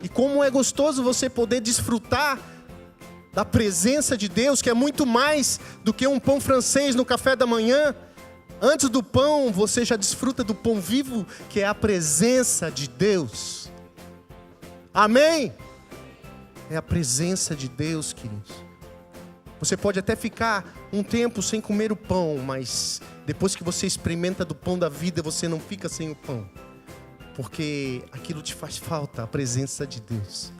E como é gostoso você poder desfrutar da presença de Deus, que é muito mais do que um pão francês no café da manhã. Antes do pão, você já desfruta do pão vivo, que é a presença de Deus. Amém? É a presença de Deus, queridos. Você pode até ficar um tempo sem comer o pão, mas depois que você experimenta do pão da vida, você não fica sem o pão. Porque aquilo te faz falta, a presença de Deus.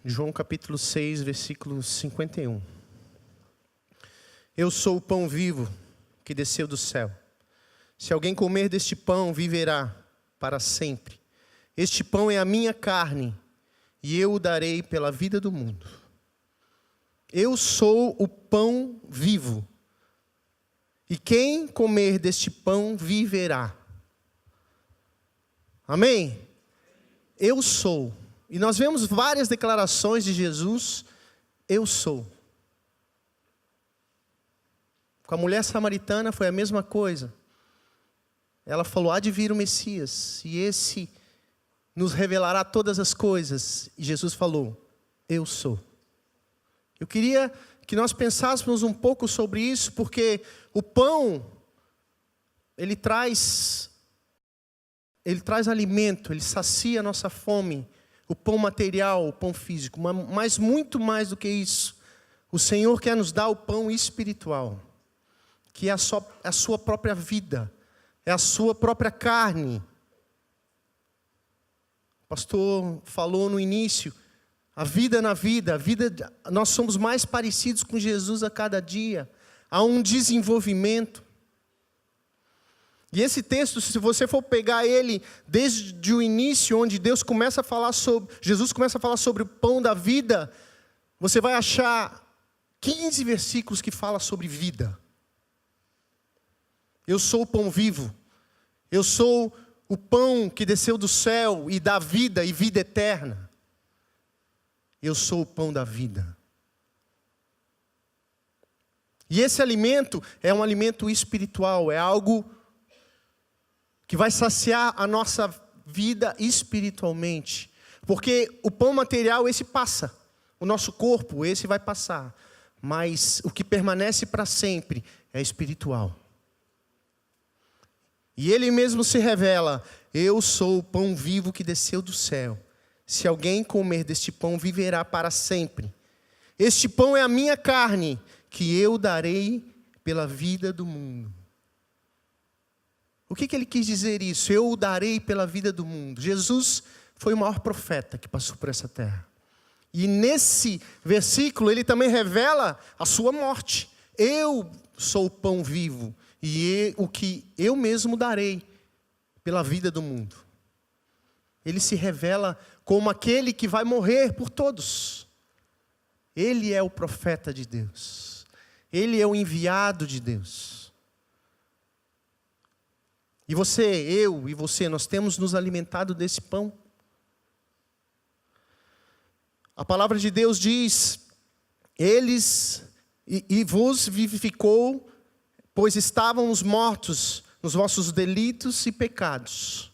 João capítulo 6, versículo 51. Eu sou o pão vivo que desceu do céu. Se alguém comer deste pão, viverá para sempre. Este pão é a minha carne, e eu o darei pela vida do mundo. Eu sou o pão vivo, e quem comer deste pão, viverá. Amém? Eu sou. E nós vemos várias declarações de Jesus, eu sou. Com a mulher samaritana foi a mesma coisa. Ela falou, há de vir o Messias, e esse nos revelará todas as coisas. E Jesus falou, eu sou. Eu queria que nós pensássemos um pouco sobre isso, porque o pão, ele traz alimento, ele sacia a nossa fome. O pão material, o pão físico, mas muito mais do que isso. O Senhor quer nos dar o pão espiritual, que é a sua própria vida, é a sua própria carne. O pastor falou no início, a vida na vida, nós somos mais parecidos com Jesus a cada dia. Há um desenvolvimento. E esse texto, se você for pegar ele desde o início, onde Jesus começa a falar sobre o pão da vida, você vai achar 15 versículos que falam sobre vida. Eu sou o pão vivo. Eu sou o pão que desceu do céu e dá vida e vida eterna. Eu sou o pão da vida. E esse alimento é um alimento espiritual, é algo que vai saciar a nossa vida espiritualmente. Porque o pão material, esse passa. O nosso corpo, esse vai passar. Mas o que permanece para sempre é espiritual. E ele mesmo se revela, eu sou o pão vivo que desceu do céu. Se alguém comer deste pão, viverá para sempre. Este pão é a minha carne, que eu darei pela vida do mundo. O que ele quis dizer isso? Eu o darei pela vida do mundo. Jesus foi o maior profeta que passou por essa terra. E nesse versículo ele também revela a sua morte. Eu sou o pão vivo e o que eu mesmo darei pela vida do mundo. Ele se revela como aquele que vai morrer por todos. Ele é o profeta de Deus. Ele é o enviado de Deus. E você, eu e você, nós temos nos alimentado desse pão. A palavra de Deus diz, e vos vivificou, pois estávamos mortos nos vossos delitos e pecados.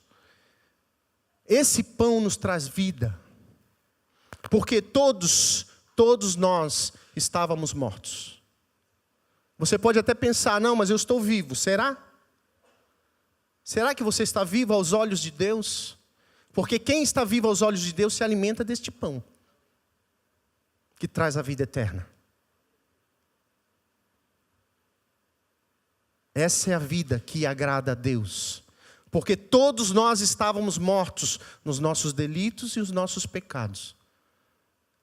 Esse pão nos traz vida, porque todos nós estávamos mortos. Você pode até pensar, não, mas eu estou vivo, será? Será que você está vivo aos olhos de Deus? Porque quem está vivo aos olhos de Deus se alimenta deste pão, que traz a vida eterna. Essa é a vida que agrada a Deus. Porque todos nós estávamos mortos nos nossos delitos e os nossos pecados.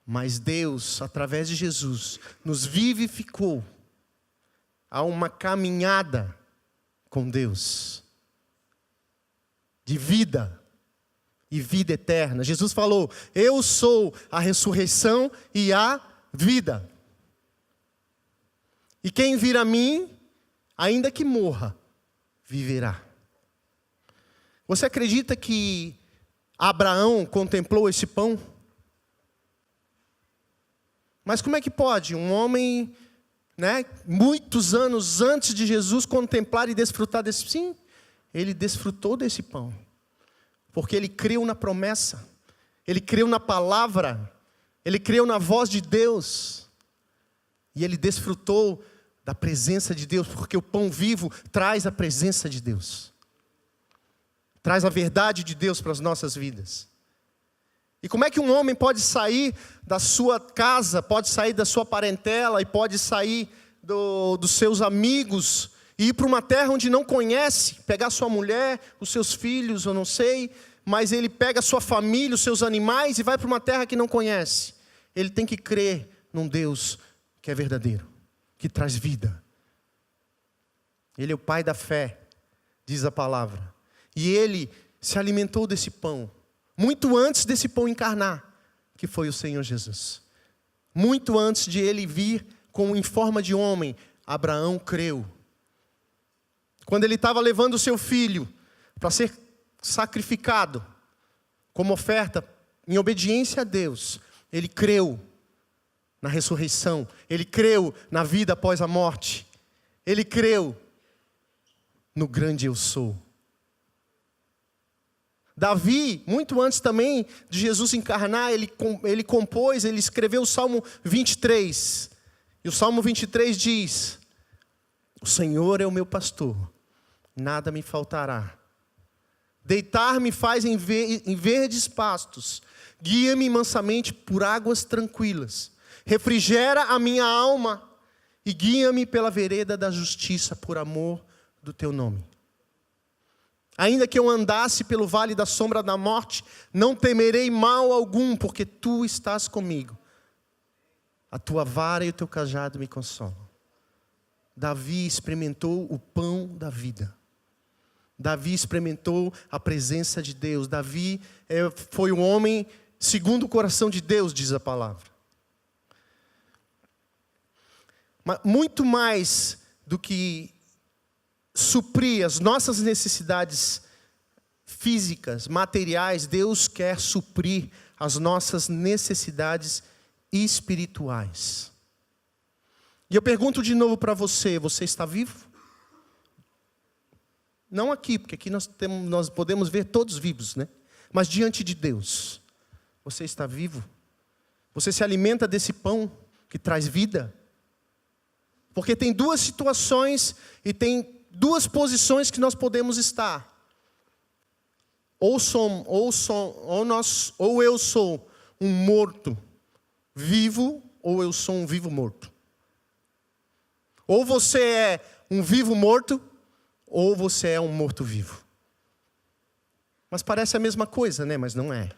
Mas Deus, através de Jesus, nos vivificou. Há uma caminhada com Deus. De vida e vida eterna. Jesus falou, eu sou a ressurreição e a vida. E quem vir a mim, ainda que morra, viverá. Você acredita que Abraão contemplou esse pão? Mas como é que pode um homem né, muitos anos antes de Jesus contemplar e desfrutar desse, sim, ele desfrutou desse pão, porque ele creu na promessa, ele creu na palavra, ele creu na voz de Deus, e ele desfrutou da presença de Deus, porque o pão vivo traz a presença de Deus, traz a verdade de Deus para as nossas vidas. E como é que um homem pode sair da sua casa, pode sair da sua parentela, e pode sair dos seus amigos, e ir para uma terra onde não conhece, pegar sua mulher, os seus filhos, eu não sei, mas ele pega a sua família, os seus animais, e vai para uma terra que não conhece. Ele tem que crer num Deus que é verdadeiro, que traz vida. Ele é o pai da fé, diz a palavra. E ele se alimentou desse pão, muito antes desse pão encarnar, que foi o Senhor Jesus. Muito antes de ele vir em forma de homem, Abraão creu. Quando ele estava levando o seu filho para ser sacrificado, como oferta, em obediência a Deus, ele creu na ressurreição, ele creu na vida após a morte, ele creu no grande eu sou. Davi, muito antes também de Jesus encarnar, ele compôs, ele escreveu o Salmo 23. E o Salmo 23 diz: o Senhor é o meu pastor, nada me faltará. Deitar-me faz em verdes pastos, guia-me mansamente por águas tranquilas. Refrigera a minha alma e guia-me pela vereda da justiça, por amor do teu nome. Ainda que eu andasse pelo vale da sombra da morte, não temerei mal algum, porque tu estás comigo. A tua vara e o teu cajado me consolam. Davi experimentou o pão da vida. Davi experimentou a presença de Deus. Davi foi um homem segundo o coração de Deus, diz a palavra. Mas muito mais do que suprir as nossas necessidades físicas, materiais, Deus quer suprir as nossas necessidades espirituais. E eu pergunto de novo para você: você está vivo? Não aqui, porque aqui nós podemos ver todos vivos, né? Mas diante de Deus, você está vivo? Você se alimenta desse pão que traz vida? Porque tem duas situações e tem duas posições que nós podemos estar. Ou eu sou um morto vivo, ou eu sou um vivo morto. Ou você é um vivo morto, ou você é um morto vivo. Mas parece a mesma coisa, né? Mas não é.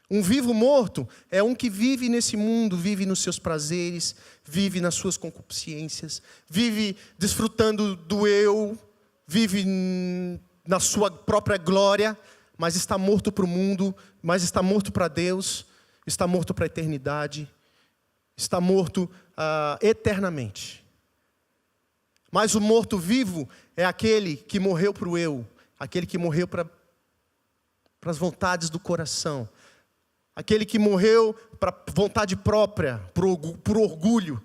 Um vivo morto é um que vive nesse mundo, vive nos seus prazeres, vive nas suas concupiscências, vive desfrutando do eu, vive na sua própria glória, mas está morto para o mundo, mas está morto para Deus, está morto para a eternidade, está morto eternamente. Mas o morto vivo é aquele que morreu para o eu, aquele que morreu para as vontades do coração, aquele que morreu para vontade própria, por orgulho.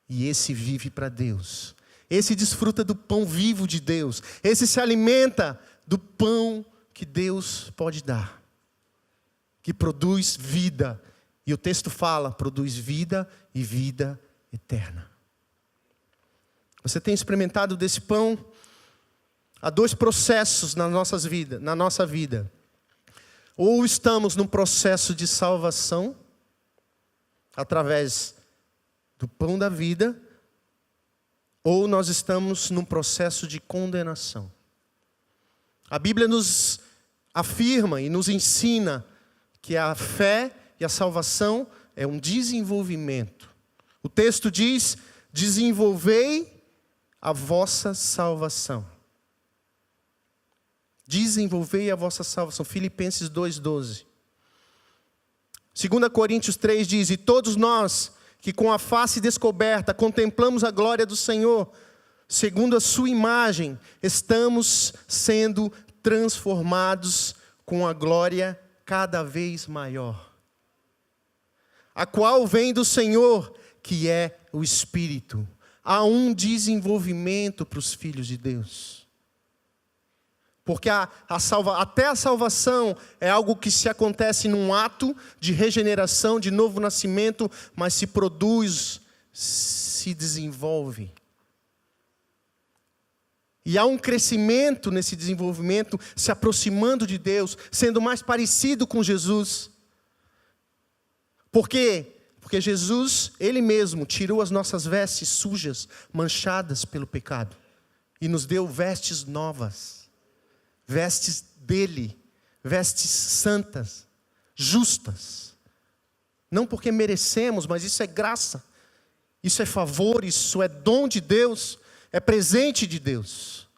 E esse vive para Deus. Esse desfruta do pão vivo de Deus. Esse se alimenta do pão que Deus pode dar. Que produz vida. E o texto fala, produz vida e vida eterna. Você tem experimentado desse pão? Há dois processos na nossa vida. Ou estamos num processo de salvação, através do pão da vida, ou nós estamos num processo de condenação. A Bíblia nos afirma e nos ensina que a fé e a salvação é um desenvolvimento. O texto diz: desenvolvei a vossa salvação. Desenvolvei a vossa salvação. Filipenses 2:12. 2 Coríntios 3 diz: e todos nós que com a face descoberta contemplamos a glória do Senhor, segundo a sua imagem, estamos sendo transformados com a glória cada vez maior. a qual vem do Senhor, que é o Espírito. Há um desenvolvimento para os filhos de Deus. Porque até a salvação é algo que se acontece num ato de regeneração, de novo nascimento, mas se produz, se desenvolve. E há um crescimento nesse desenvolvimento, se aproximando de Deus, sendo mais parecido com Jesus. Por quê? Porque Jesus, Ele mesmo, tirou as nossas vestes sujas, manchadas pelo pecado, e nos deu vestes novas, vestes dEle, vestes santas, justas. Não porque merecemos, mas isso é graça, isso é favor, isso é dom de Deus, é presente de Deus.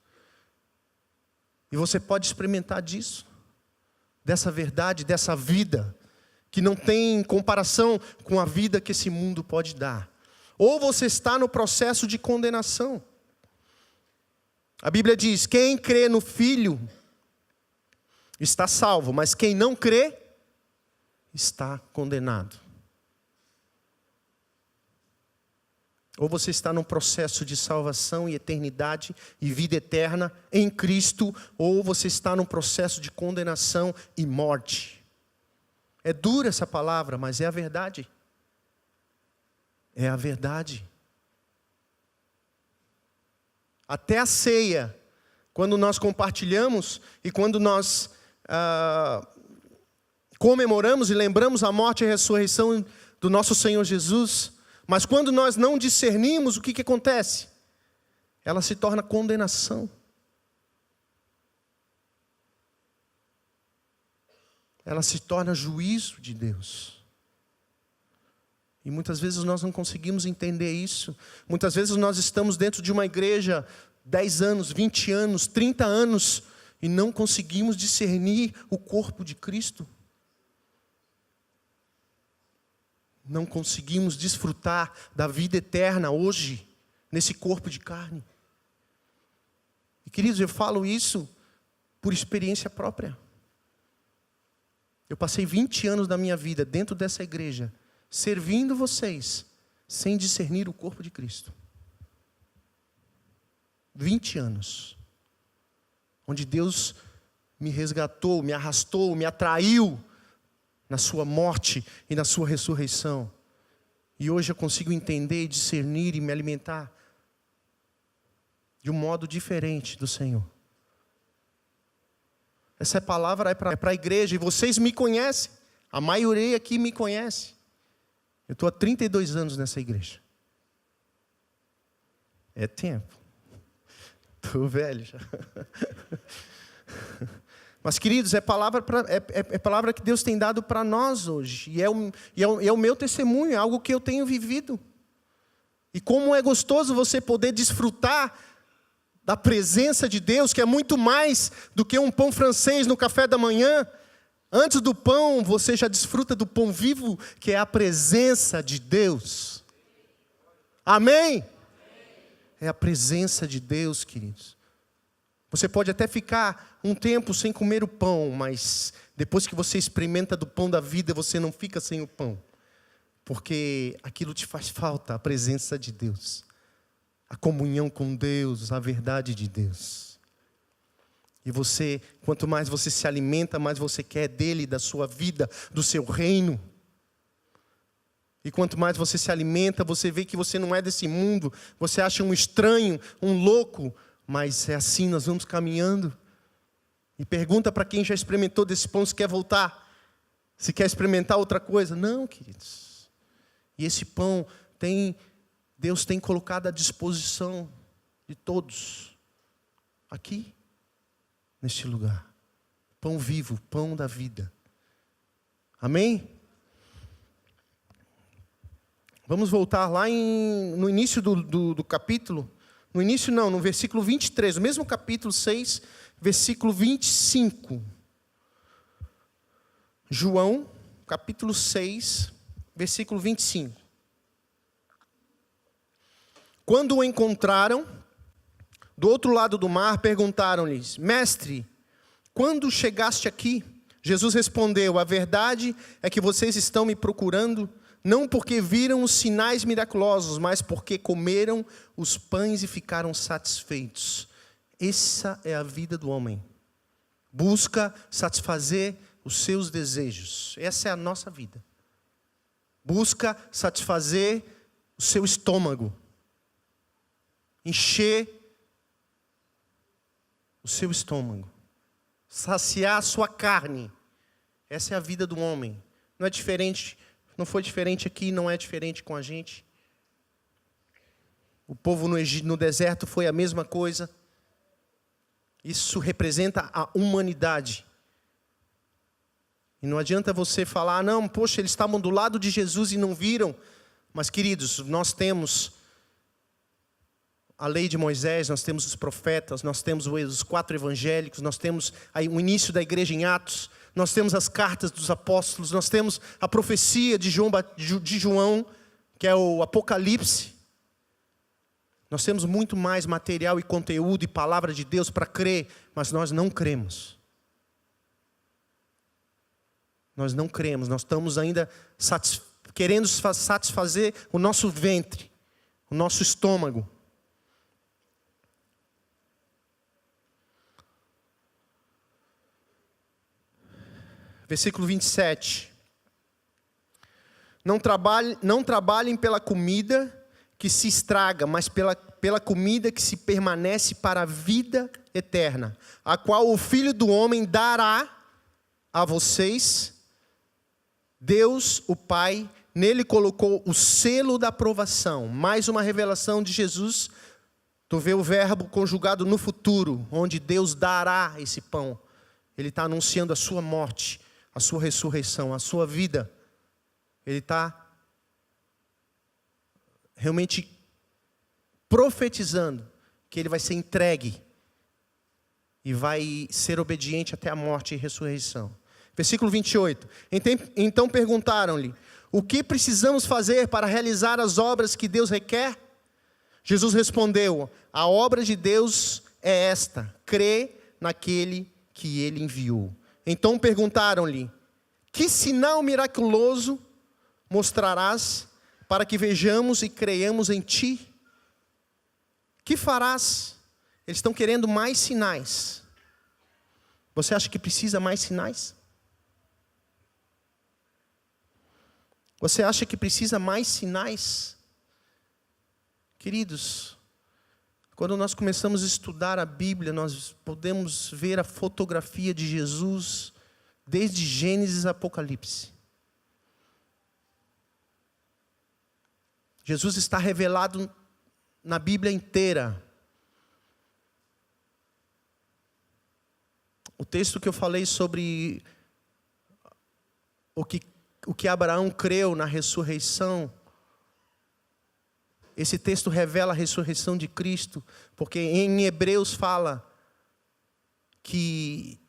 E você pode experimentar disso, dessa verdade, dessa vida, que não tem comparação com a vida que esse mundo pode dar. Ou você está no processo de condenação. A Bíblia diz, quem crê no Filho está salvo, mas quem não crê está condenado. Ou você está num processo de salvação e eternidade e vida eterna em Cristo, ou você está num processo de condenação e morte. É dura essa palavra, mas é a verdade. É a verdade. Até a ceia, quando nós compartilhamos e quando nós comemoramos e lembramos a morte e a ressurreição do nosso Senhor Jesus, mas quando nós não discernimos, o que acontece? Ela se torna condenação. Ela se torna juízo de Deus. E muitas vezes nós não conseguimos entender isso. Muitas vezes nós estamos dentro de uma igreja 10 anos, 20 anos, 30 anos e não conseguimos discernir o corpo de Cristo. Não conseguimos desfrutar da vida eterna hoje, nesse corpo de carne. E queridos, eu falo isso por experiência própria. Eu passei 20 anos da minha vida dentro dessa igreja, servindo vocês, sem discernir o corpo de Cristo. 20 anos. Onde Deus me resgatou, me arrastou, me atraiu na sua morte e na sua ressurreição. E hoje eu consigo entender, discernir e me alimentar de um modo diferente do Senhor. Essa palavra é para a igreja, e vocês me conhecem. A maioria aqui me conhece. Eu estou há 32 anos nessa igreja. É tempo. Estou velho já. Mas, queridos, é palavra que Deus tem dado para nós hoje. E é o meu testemunho, é algo que eu tenho vivido. E como é gostoso você poder desfrutar da presença de Deus, que é muito mais do que um pão francês no café da manhã. Antes do pão, você já desfruta do pão vivo, que é a presença de Deus. Amém? É a presença de Deus, queridos. Você pode até ficar um tempo sem comer o pão, mas depois que você experimenta do pão da vida, você não fica sem o pão. Porque aquilo te faz falta, a presença de Deus. A comunhão com Deus, a verdade de Deus. E você, quanto mais você se alimenta, mais você quer dele, da sua vida, do seu reino. E quanto mais você se alimenta, você vê que você não é desse mundo. Você acha um estranho, um louco. Mas é assim, nós vamos caminhando. E pergunta para quem já experimentou desse pão se quer voltar. Se quer experimentar outra coisa. Não, queridos. E esse pão Deus tem colocado à disposição de todos. Aqui, neste lugar. Pão vivo, pão da vida. Amém? Vamos voltar lá no início do capítulo. No início não, no versículo 23, no mesmo capítulo 6, versículo 25. João, capítulo 6, versículo 25. Quando o encontraram, do outro lado do mar, perguntaram-lhes: Mestre, quando chegaste aqui? Jesus respondeu: A verdade é que vocês estão me procurando não porque viram os sinais miraculosos, mas porque comeram os pães e ficaram satisfeitos. Essa é a vida do homem. Busca satisfazer os seus desejos. Essa é a nossa vida. Busca satisfazer o seu estômago. Encher o seu estômago. Saciar a sua carne. Essa é a vida do homem. Não é diferente, não foi diferente aqui, não é diferente com a gente. O povo no deserto foi a mesma coisa. Isso representa a humanidade. E não adianta você falar, não, poxa, eles estavam do lado de Jesus e não viram. Mas, queridos, nós temos a lei de Moisés, nós temos os profetas, nós temos os 4 evangélicos, nós temos o início da igreja em Atos, nós temos as cartas dos apóstolos, nós temos a profecia de João, que é o Apocalipse. Nós temos muito mais material e conteúdo e palavra de Deus para crer, mas nós não cremos. Nós não cremos, nós estamos ainda querendo satisfazer o nosso ventre, o nosso estômago. Versículo 27. Não trabalhem pela comida que se estraga, mas pela comida que se permanece para a vida eterna, a qual o Filho do Homem dará a vocês. Deus, o Pai, nele colocou o selo da aprovação. Mais uma revelação de Jesus. Tu vê o verbo conjugado no futuro, onde Deus dará esse pão. Ele está anunciando a sua morte, a sua ressurreição, a sua vida. Ele está realmente profetizando que ele vai ser entregue e vai ser obediente até a morte e ressurreição. Versículo 28. Então perguntaram-lhe: o que precisamos fazer para realizar as obras que Deus requer? Jesus respondeu: a obra de Deus é esta, crê naquele que ele enviou. Então perguntaram-lhe: que sinal miraculoso mostrarás para que vejamos e creiamos em ti? Que farás? Eles estão querendo mais sinais. Você acha que precisa mais sinais? Você acha que precisa mais sinais? Queridos, quando nós começamos a estudar a Bíblia, nós podemos ver a fotografia de Jesus desde Gênesis a Apocalipse. Jesus está revelado na Bíblia inteira. O texto que eu falei sobre o que Abraão creu na ressurreição, esse texto revela a ressurreição de Cristo, porque em Hebreus fala que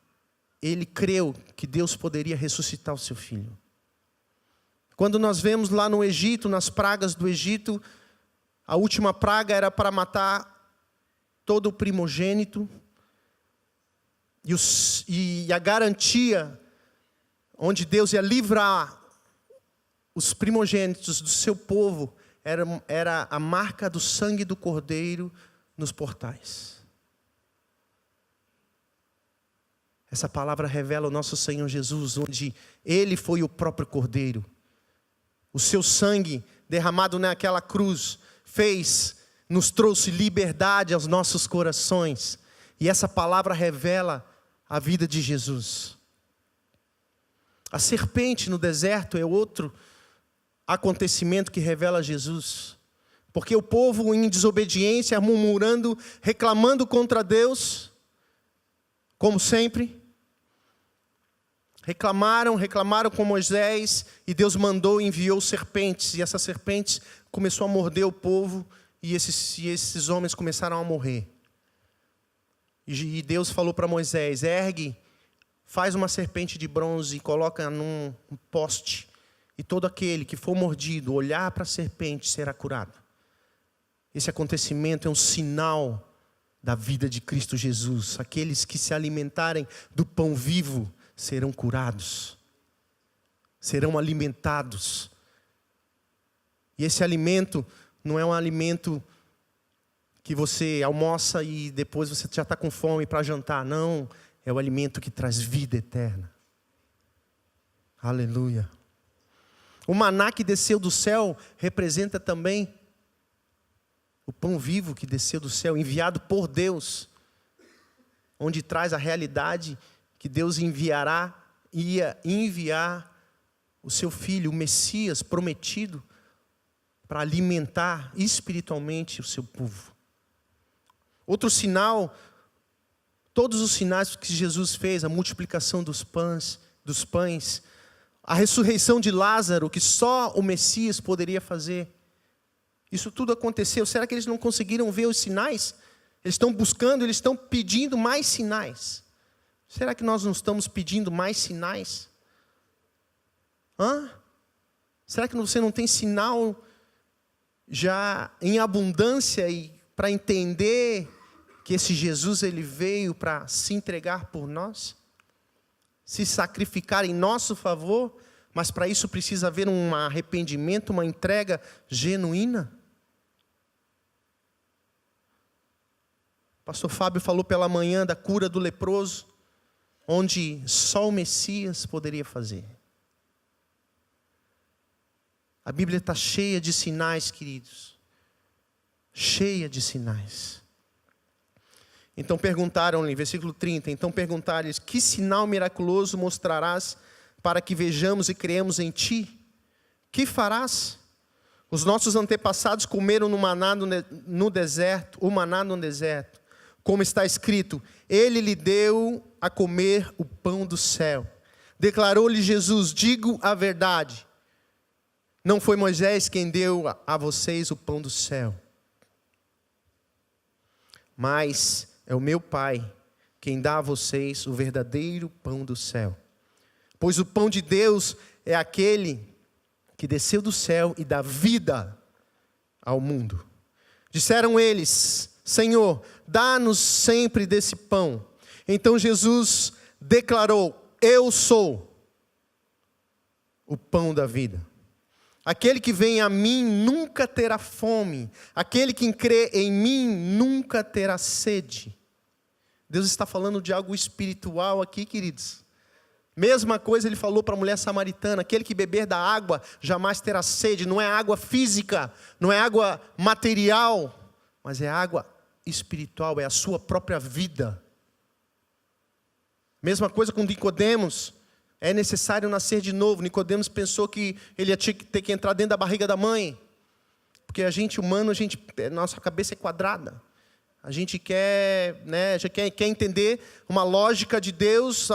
ele creu que Deus poderia ressuscitar o seu filho. Quando nós vemos lá no Egito, nas pragas do Egito, a última praga era para matar todo o primogênito, e a garantia onde Deus ia livrar os primogênitos do seu povo era a marca do sangue do Cordeiro nos portais. Essa palavra revela o nosso Senhor Jesus, onde Ele foi o próprio Cordeiro. O seu sangue derramado naquela cruz nos trouxe liberdade aos nossos corações. E essa palavra revela a vida de Jesus. A serpente no deserto é outro acontecimento que revela Jesus. Porque o povo em desobediência, murmurando, reclamando contra Deus, como sempre, reclamaram com Moisés, e Deus enviou serpentes, e essas serpentes começou a morder o povo, e esses homens começaram a morrer. E Deus falou para Moisés: ergue, faz uma serpente de bronze e coloca num poste, e todo aquele que for mordido, olhar para a serpente, será curado. Esse acontecimento é um sinal da vida de Cristo Jesus. Aqueles que se alimentarem do pão vivo serão curados, serão alimentados. E esse alimento não é um alimento que você almoça e depois você já está com fome para jantar. Não, é o alimento que traz vida eterna. Aleluia. O maná que desceu do céu representa também o pão vivo que desceu do céu, enviado por Deus, onde traz a realidade que Deus ia enviar o seu Filho, o Messias prometido, para alimentar espiritualmente o seu povo. Outro sinal, todos os sinais que Jesus fez, a multiplicação dos pães, a ressurreição de Lázaro, que só o Messias poderia fazer. Isso tudo aconteceu. Será que eles não conseguiram ver os sinais? Eles estão buscando, eles estão pedindo mais sinais. Será que nós não estamos pedindo mais sinais? Será que você não tem sinal já em abundância e para entender que esse Jesus ele veio para se entregar por nós? Se sacrificar em nosso favor, mas para isso precisa haver um arrependimento, uma entrega genuína. Pastor Fábio falou pela manhã da cura do leproso, onde só o Messias poderia fazer. A Bíblia está cheia de sinais, queridos. Cheia de sinais. Então perguntaram-lhe, versículo 30, então perguntaram-lhes, que sinal miraculoso mostrarás para que vejamos e creamos em ti? Que farás? Os nossos antepassados comeram o maná no deserto, como está escrito, ele lhe deu a comer o pão do céu. Declarou-lhe Jesus, digo a verdade, não foi Moisés quem deu a vocês o pão do céu, mas é o meu Pai quem dá a vocês o verdadeiro pão do céu. Pois o pão de Deus é aquele que desceu do céu e dá vida ao mundo. Disseram eles, Senhor, dá-nos sempre desse pão. Então Jesus declarou, eu sou o pão da vida. Aquele que vem a mim nunca terá fome. Aquele que crê em mim nunca terá sede. Deus está falando de algo espiritual aqui, queridos. Mesma coisa ele falou para a mulher samaritana. Aquele que beber da água jamais terá sede. Não é água física, não é água material, mas é água espiritual, é a sua própria vida. Mesma coisa com Nicodemos. É necessário nascer de novo. Nicodemos pensou que ele ia ter que entrar dentro da barriga da mãe. Porque a gente humano, nossa cabeça é quadrada. A gente quer entender uma lógica de Deus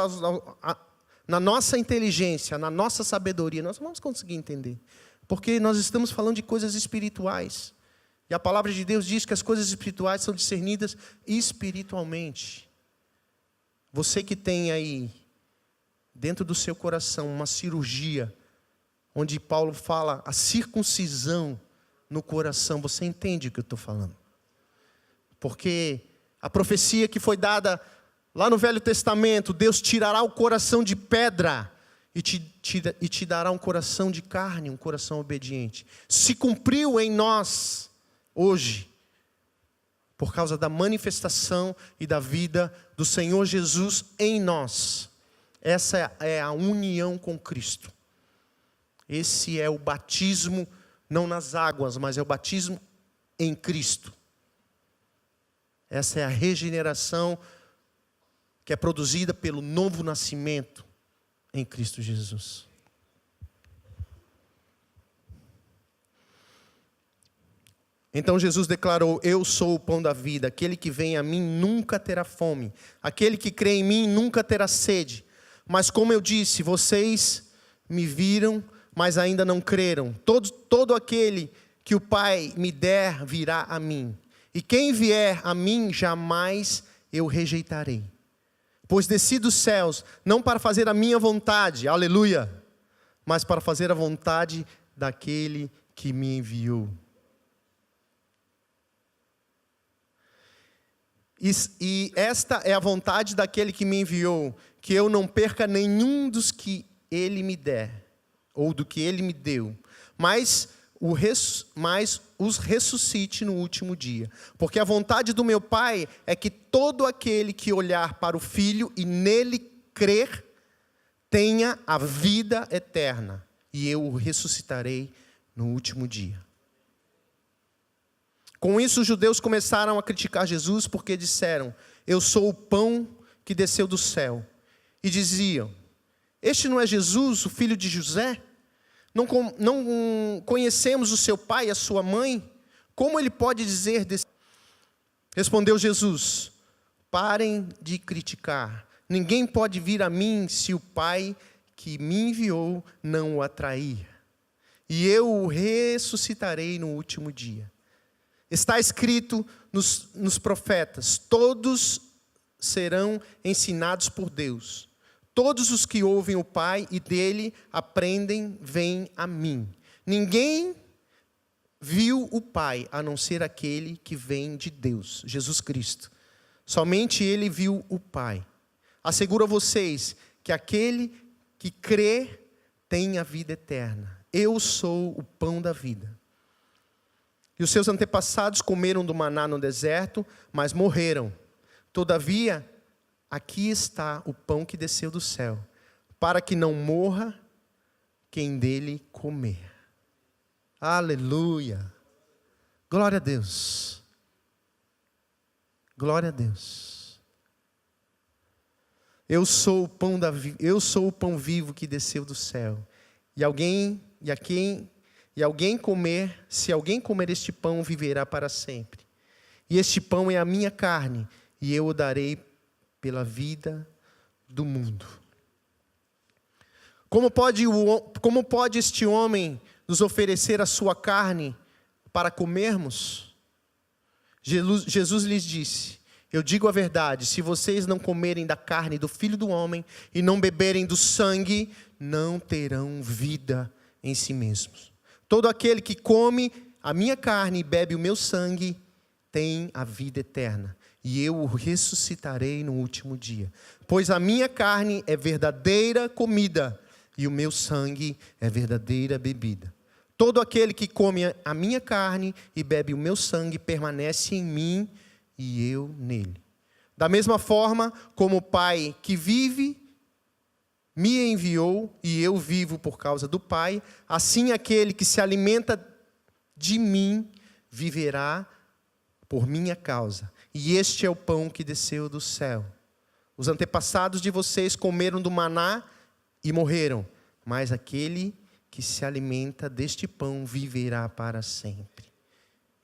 na nossa inteligência, na nossa sabedoria. Nós não vamos conseguir entender. Porque nós estamos falando de coisas espirituais. E a palavra de Deus diz que as coisas espirituais são discernidas espiritualmente. Você que tem aí dentro do seu coração uma cirurgia, onde Paulo fala a circuncisão no coração, você entende o que eu estou falando? Porque a profecia que foi dada lá no Velho Testamento, Deus tirará o coração de pedra e te dará um coração de carne, um coração obediente. Se cumpriu em nós hoje, por causa da manifestação e da vida do Senhor Jesus em nós. Essa é a união com Cristo. Esse é o batismo, não nas águas, mas é o batismo em Cristo. Essa é a regeneração que é produzida pelo novo nascimento em Cristo Jesus. Então Jesus declarou, eu sou o pão da vida, aquele que vem a mim nunca terá fome, aquele que crê em mim nunca terá sede. Mas como eu disse, vocês me viram, mas ainda não creram. Todo aquele que o Pai me der virá a mim. E quem vier a mim, jamais eu rejeitarei. Pois desci dos céus, não para fazer a minha vontade, aleluia, mas para fazer a vontade daquele que me enviou. E esta é a vontade daquele que me enviou, que eu não perca nenhum dos que ele me der, ou do que ele me deu, mas os ressuscite no último dia. Porque a vontade do meu Pai é que todo aquele que olhar para o Filho e nele crer, tenha a vida eterna, e eu o ressuscitarei no último dia. Com isso, os judeus começaram a criticar Jesus, porque disseram: eu sou o pão que desceu do céu. E diziam: este não é Jesus, o filho de José? Não conhecemos o seu pai e a sua mãe? Como ele pode dizer desse... Respondeu Jesus: parem de criticar. Ninguém pode vir a mim se o Pai que me enviou não o atrair. E eu o ressuscitarei no último dia. Está escrito nos profetas: todos serão ensinados por Deus. Todos os que ouvem o Pai e dele aprendem, vêm a mim. Ninguém viu o Pai, a não ser aquele que vem de Deus, Jesus Cristo. Somente ele viu o Pai. Asseguro a vocês que aquele que crê tem a vida eterna. Eu sou o pão da vida. E os seus antepassados comeram do maná no deserto, mas morreram. Todavia, aqui está o pão que desceu do céu, para que não morra quem dele comer. Aleluia! Glória a Deus! Glória a Deus! Eu sou o pão vivo que desceu do céu. Se alguém comer este pão, viverá para sempre. E este pão é a minha carne, e eu o darei pela vida do mundo. Como pode este homem nos oferecer a sua carne para comermos? Jesus lhes disse: eu digo a verdade, se vocês não comerem da carne do Filho do Homem e não beberem do sangue, não terão vida em si mesmos. Todo aquele que come a minha carne e bebe o meu sangue, tem a vida eterna, e eu o ressuscitarei no último dia. Pois a minha carne é verdadeira comida, e o meu sangue é verdadeira bebida. Todo aquele que come a minha carne e bebe o meu sangue, permanece em mim, e eu nele. Da mesma forma como o Pai que vive me enviou e eu vivo por causa do Pai, assim aquele que se alimenta de mim viverá por minha causa. E este é o pão que desceu do céu. Os antepassados de vocês comeram do maná e morreram, mas aquele que se alimenta deste pão viverá para sempre.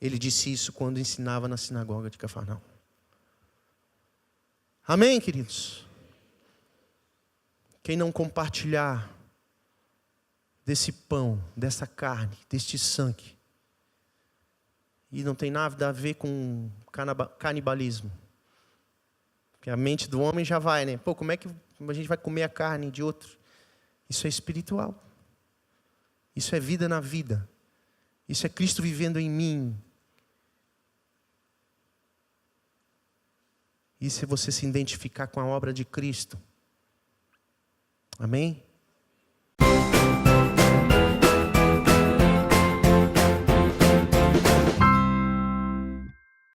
Ele disse isso quando ensinava na sinagoga de Cafarnaum. Amém, queridos? Quem não compartilhar desse pão, dessa carne, deste sangue, e não tem nada a ver com canibalismo, porque a mente do homem já vai, né? Pô, como é que a gente vai comer a carne de outro? Isso é espiritual. Isso é vida na vida. Isso é Cristo vivendo em mim. E se você se identificar com a obra de Cristo. Amém?